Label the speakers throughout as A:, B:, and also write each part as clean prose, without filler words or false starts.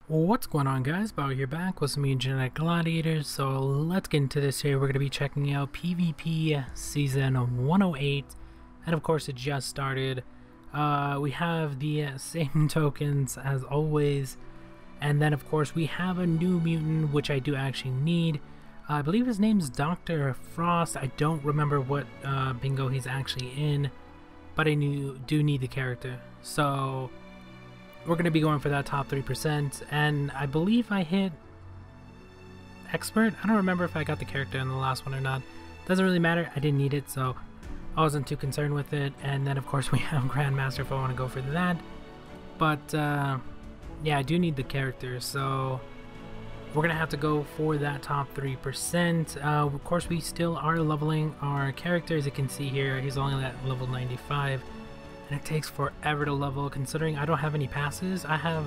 A: What's going on, guys? Bao here, back with some Genetic Gladiators. So let's get into this here. We're going to be checking out PvP Season 108, and of course it just started. We have the same tokens as always, and then of course we have a new mutant, which I do actually need. I believe his name's Dr. Frost. I don't remember what bingo he's actually in, but I do need the character. So we're going to be going for that top 3%, and I believe I hit expert. I don't remember if I got the character in the last one or not. Doesn't really matter. I didn't need it, so I wasn't too concerned with it. And then of course we have Grandmaster if I want to go for that. But yeah, I do need the character, so we're going to have to go for that top 3%. Of course we still are leveling our character. As you can see here, he's only at level 95. And it takes forever to level, considering I don't have any passes. I have,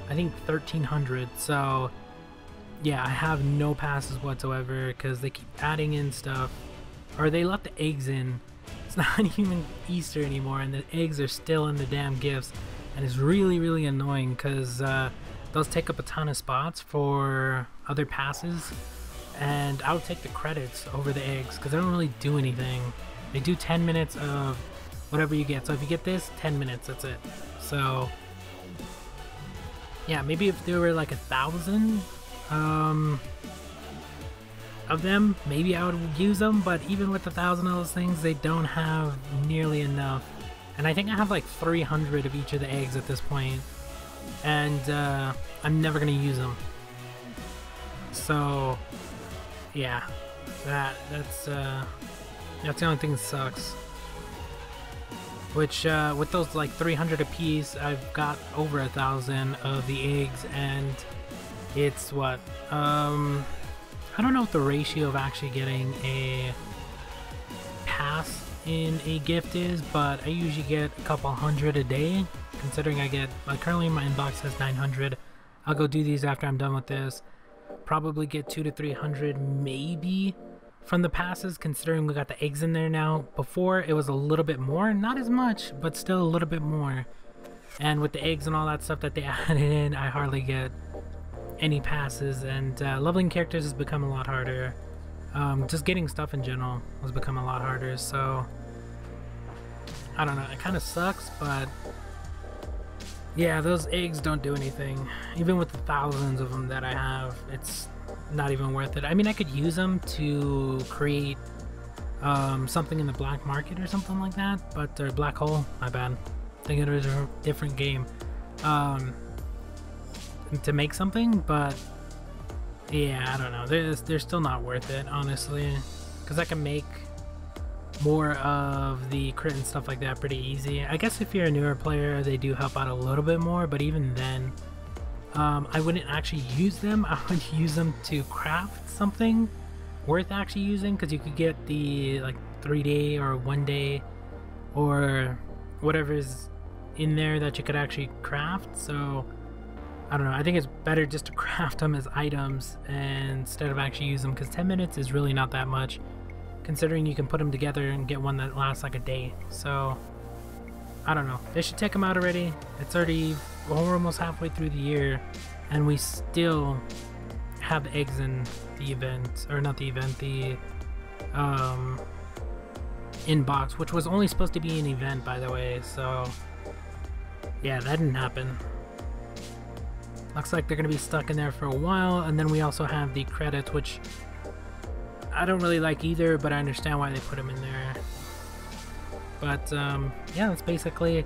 A: I think, 1300, so yeah, I have no passes whatsoever because they keep adding in stuff, or they let the eggs in. It's not even Easter anymore and the eggs are still in the damn gifts, and it's really annoying because those take up a ton of spots for other passes, and I would take the credits over the eggs because they don't really do anything. They do 10 minutes of whatever you get. So if you get this, 10 minutes, that's it. So yeah, maybe if there were like 1,000 of them, maybe I would use them, but even with 1,000 of those things, they don't have nearly enough. And I think I have like 300 of each of the eggs at this point, and I'm never gonna use them. So yeah, that's the only thing that sucks. Which, with those like 300 apiece, I've got over 1,000 of the eggs, and it's what, I don't know what the ratio of actually getting a pass in a gift is, but I usually get a couple hundred a day, considering I get, like currently my inbox has 900. I'll go do these after I'm done with this. Probably get 200 to 300 maybe from the passes, considering we got the eggs in there now. Before it was a little bit more, not as much, but still a little bit more. And with the eggs and all that stuff that they added in, I hardly get any passes, and leveling characters has become a lot harder. Just getting stuff in general has become a lot harder, so I don't know, it kind of sucks, but yeah, those eggs don't do anything. Even with the thousands of them that I have, it's not even worth it. I mean, I could use them to create something in the black market or something like that, but or black hole, my bad, thinking it was a different game, to make something. But yeah, I don't know, they're still not worth it, honestly, because I can make more of the crit and stuff like that pretty easy. I guess if you're a newer player, they do help out a little bit more, but even then, I wouldn't actually use them. I would use them to craft something worth actually using, because you could get the like 3-day or 1-day or whatever is in there that you could actually craft. So I don't know, I think it's better just to craft them as items instead of actually use them, because 10 minutes is really not that much, considering you can put them together and get one that lasts like a day. So I don't know, they should take them out already. It's already, we're almost halfway through the year and we still have eggs in the event, or not the event, the inbox, which was only supposed to be an event, by the way. So yeah, that didn't happen. Looks like they're gonna be stuck in there for a while. And then we also have the credits, which I don't really like either, but I understand why they put them in there. But yeah, that's basically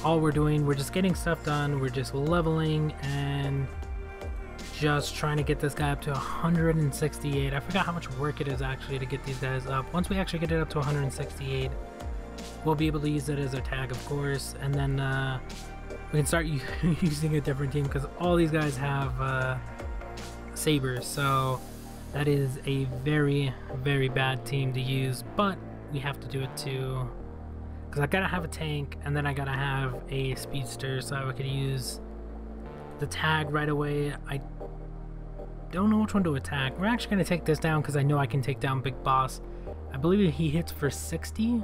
A: all we're doing. We're just getting stuff done. We're just leveling and just trying to get this guy up to 168. I forgot how much work it is actually to get these guys up. Once we actually get it up to 168, we'll be able to use it as a tag, of course, and then we can start using a different team, because all these guys have sabers, so that is a very bad team to use, but we have to do it too, because I gotta have a tank, and then I gotta have a speedster so I could use the tag right away. I don't know which one to attack. We're actually gonna take this down because I know I can take down Big Boss. I believe he hits for 60.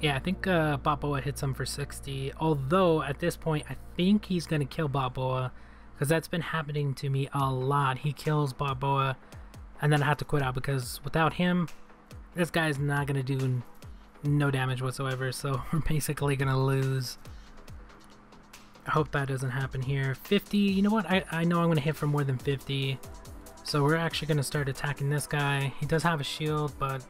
A: Yeah, I think Balboa hits him for 60. Although at this point, I think he's gonna kill Balboa, because that's been happening to me a lot. He kills Balboa, and then I have to quit out because without him, this guy's not gonna do no damage whatsoever. So we're basically gonna lose. I hope that doesn't happen here. 50. You know what? I know I'm gonna hit for more than 50. So we're actually gonna start attacking this guy. He does have a shield, but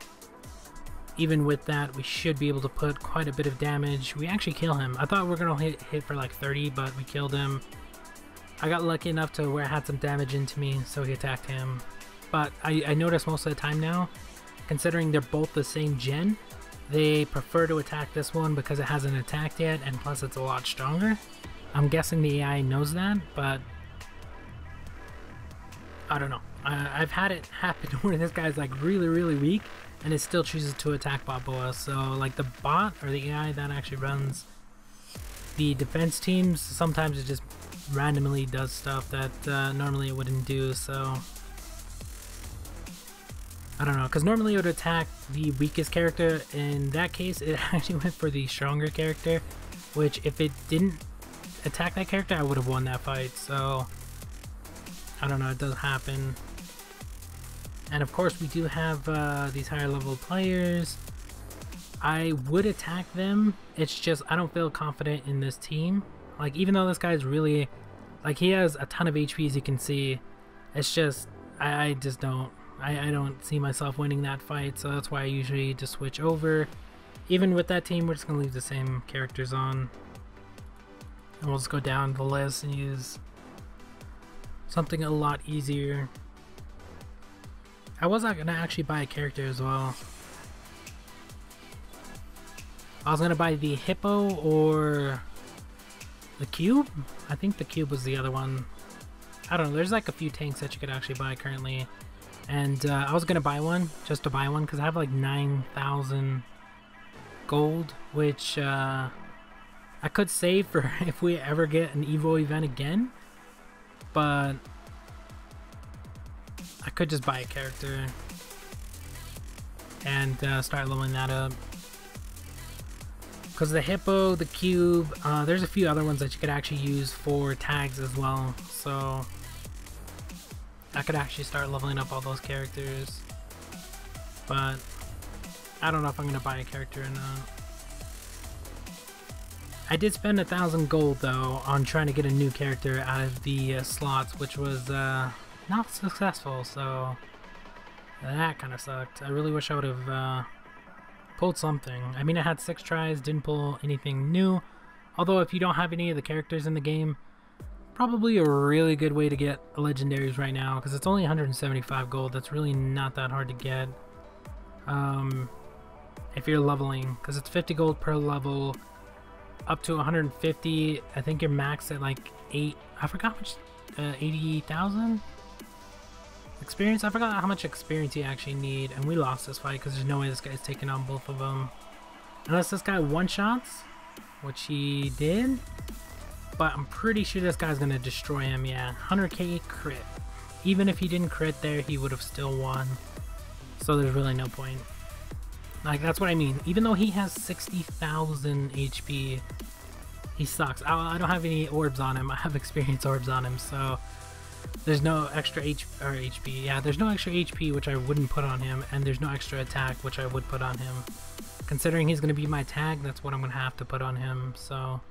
A: even with that, we should be able to put quite a bit of damage. We actually kill him. I thought we were gonna hit for like 30, but we killed him. I got lucky enough to where I had some damage into me, so he attacked him. But I noticed most of the time now, considering they're both the same gen, they prefer to attack this one because it hasn't attacked yet, and plus it's a lot stronger. I'm guessing the AI knows that, but I don't know. I've had it happen where this guy's like really weak, and it still chooses to attack Balboa. So like the bot or the AI that actually runs the defense teams, sometimes it just randomly does stuff that normally it wouldn't do. So I don't know, because normally it would attack the weakest character. In that case, it actually went for the stronger character, which if it didn't attack that character, I would have won that fight. So I don't know, it does happen. And of course we do have these higher level players. I would attack them, it's just I don't feel confident in this team. Like, even though this guy's really, like, he has a ton of HP as you can see, it's just I just don't I don't see myself winning that fight. So that's why I usually just switch over. Even with that team, we're just gonna leave the same characters on, and we'll just go down the list and use something a lot easier. I was not gonna actually buy a character as well. I was gonna buy the Hippo or the Cube. I think the Cube was the other one. I don't know, there's like a few tanks that you could actually buy currently. And I was gonna buy one, just to buy one, because I have like 9,000 gold, which I could save for if we ever get an Evo event again. But I could just buy a character and start leveling that up. Because the Hippo, the Cube, there's a few other ones that you could actually use for tags as well. So I could actually start leveling up all those characters. But I don't know if I'm going to buy a character or not. I did spend 1,000 gold though on trying to get a new character out of the slots, which was not successful, so that kind of sucked. I really wish I would have pulled something. I mean, I had 6 tries, didn't pull anything new. Although if you don't have any of the characters in the game, probably a really good way to get legendaries right now, because it's only 175 gold. That's really not that hard to get if you're leveling, because it's 50 gold per level. Up to 150, I think you're maxed at like 8, I forgot which, 80,000 experience. I forgot how much experience you actually need, and we lost this fight because there's no way this guy's taking on both of them. Unless this guy one-shots, which he did, but I'm pretty sure this guy's gonna destroy him. Yeah, 100k crit. Even if he didn't crit there, he would have still won. So there's really no point. Like, that's what I mean. Even though he has 60,000 HP, he sucks. I don't have any orbs on him. I have experience orbs on him, so there's no extra HP. Yeah, there's no extra HP, which I wouldn't put on him, and there's no extra attack, which I would put on him. Considering he's going to be my tag, that's what I'm going to have to put on him. So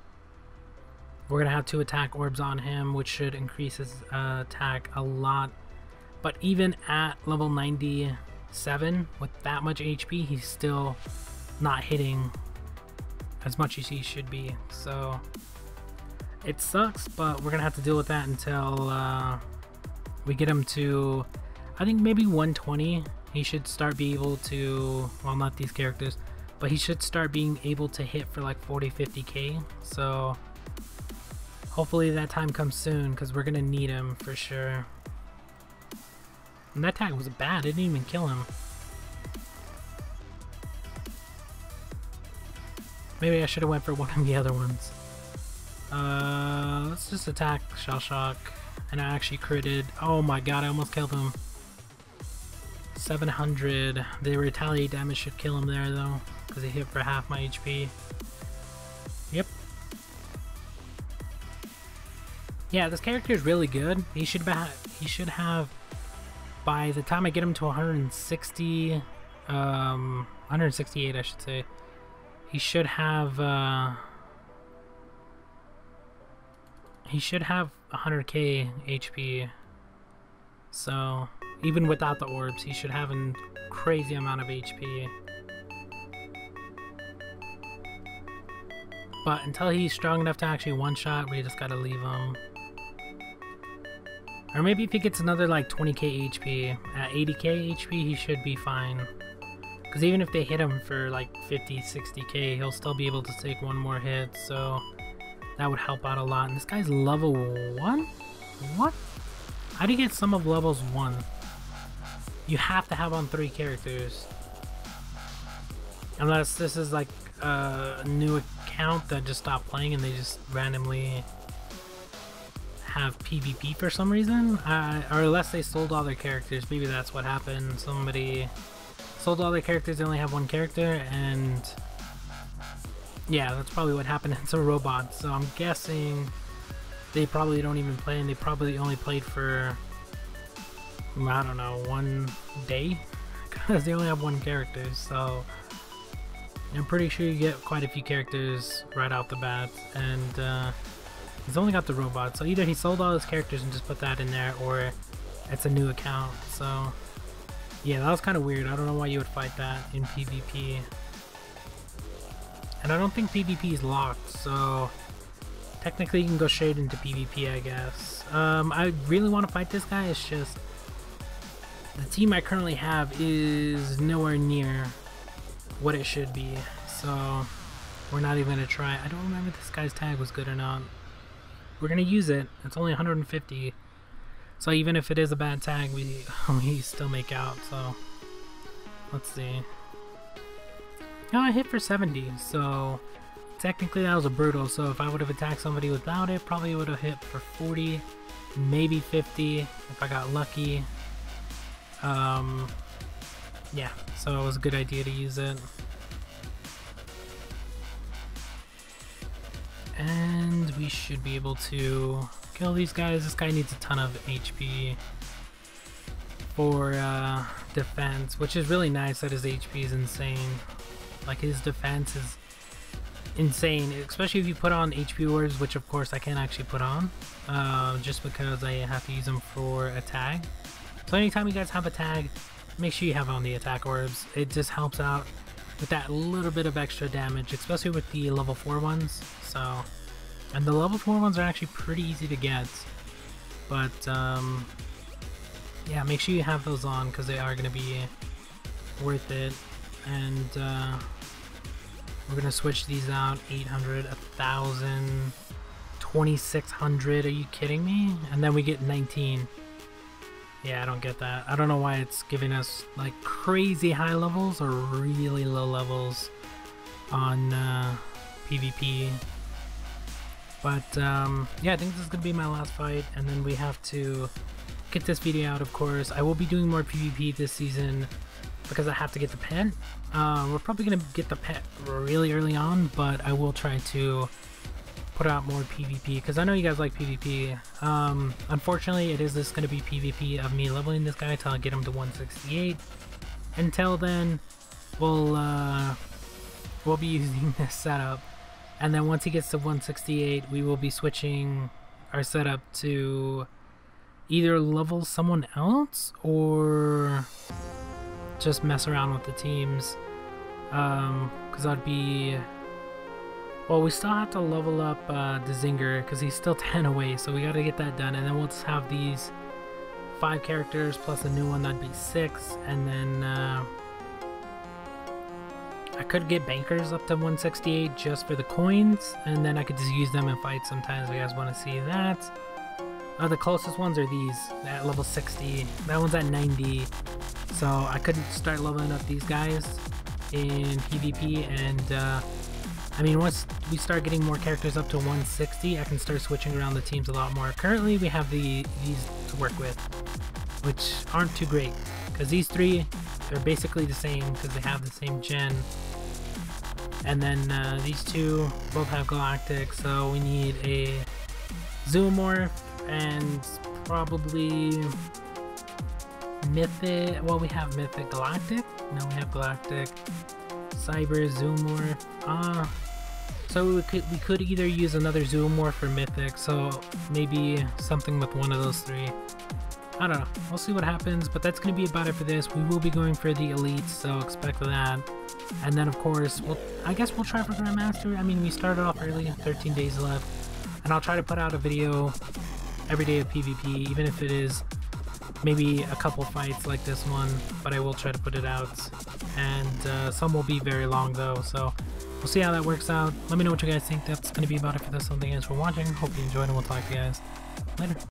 A: we're going to have 2 attack orbs on him, which should increase his attack a lot. But even at level 97, with that much HP, he's still not hitting as much as he should be. So it sucks, but we're gonna have to deal with that until we get him to, I think maybe 120. He should start being able to, well, not these characters, but he should start being able to hit for like 40-50k. So hopefully that time comes soon, because we're gonna need him for sure. And that tag was bad, it didn't even kill him. Maybe I should have went for one of the other ones. Let's just attack Shell Shock. And I actually critted. Oh my god, I almost killed him. 700. The retaliate damage should kill him there though. because he hit for half my HP. Yep. Yeah, this character is really good. He should have, by the time I get him to 160, 168 I should say, he should have 100k HP. So even without the orbs, he should have a crazy amount of HP. But until he's strong enough to actually one-shot, we just gotta leave him. Or maybe if he gets another like 20k HP, at 80k HP he should be fine. Because even if they hit him for like 50, 60k, he'll still be able to take one more hit, so that would help out a lot. And this guy's level 1? What? How do you get some of levels 1? You have to have on 3 characters. Unless this is like a new account that just stopped playing and they just randomly have PvP for some reason. Or unless they sold all their characters. Maybe that's what happened. Somebody sold all their characters, they only have one character, and yeah, that's probably what happened. It's a robot, so I'm guessing they probably don't even play, and they probably only played for, I don't know, 1 day, because they only have 1 character. So I'm pretty sure you get quite a few characters right out the bat, and he's only got the robot, so either he sold all his characters and just put that in there, or it's a new account. So yeah, that was kind of weird. I don't know why you would fight that in PvP. And I don't think PvP is locked, so technically you can go straight into PvP, I guess. I really want to fight this guy. It's just the team I currently have is nowhere near what it should be, so we're not even gonna try. I don't remember if this guy's tag was good or not. We're gonna use it. It's only 150, so even if it is a bad tag, we still make out. So let's see. Oh, I hit for 70, so technically that was a brutal. So if I would have attacked somebody without it, probably would have hit for 40, maybe 50 if I got lucky. Yeah, so it was a good idea to use it. And we should be able to kill these guys. This guy needs a ton of HP for defense, which is really nice that his HP is insane. Like, his defense is insane, especially if you put on HP orbs, which of course I can't actually put on, just because I have to use them for a tag. So anytime you guys have a tag, make sure you have on the attack orbs. It just helps out with that little bit of extra damage, especially with the level 4 ones. So, and the level 4 ones are actually pretty easy to get, but yeah, make sure you have those on because they are going to be worth it. And we're going to switch these out. 800, 1000, 2600. Are you kidding me? And then we get 19. Yeah, I don't get that. I don't know why it's giving us like crazy high levels or really low levels on PvP. But yeah, I think this is gonna be my last fight, and then we have to get this video out. Of course, I will be doing more PvP this season because I have to get the pet. We're probably gonna get the pet really early on, but I will try to put out more PvP because I know you guys like PvP. Unfortunately, it is just going to be PvP of me leveling this guy till I get him to 168. Until then, we'll be using this setup, and then once he gets to 168, we will be switching our setup to either level someone else or just mess around with the teams. Because I'd be. Well, we still have to level up the Zinger because he's still 10 away, so we gotta get that done, and then we'll just have these 5 characters plus a new one, that'd be 6, and then I could get bankers up to 168 just for the coins, and then I could just use them in fights sometimes if you guys want to see that. The closest ones are these at level 60, that one's at 90, so I could start leveling up these guys in PvP, and I mean, once we start getting more characters up to 160, I can start switching around the teams a lot more. Currently, we have these to work with, which aren't too great, because these 3, they're basically the same, because they have the same gen. And then these two both have Galactic, so we need a Zoomorph and probably Mythic. Well, we have Mythic Galactic. No, we have Galactic, Cyber, Zoomorph. So we could either use another Zoomorph or Mythic. So maybe something with one of those three. I don't know. We'll see what happens. But that's gonna be about it for this. We will be going for the elites, so expect that. And then of course, I guess we'll try for Grandmaster. I mean, we started off early, 13 days left, and I'll try to put out a video every day of PvP, even if it is maybe a couple fights like this one, but I will try to put it out. And some will be very long though, so we'll see how that works out. Let me know what you guys think. That's going to be about it for this. So thank you guys for watching. Hope you enjoyed, and we'll talk to you guys later.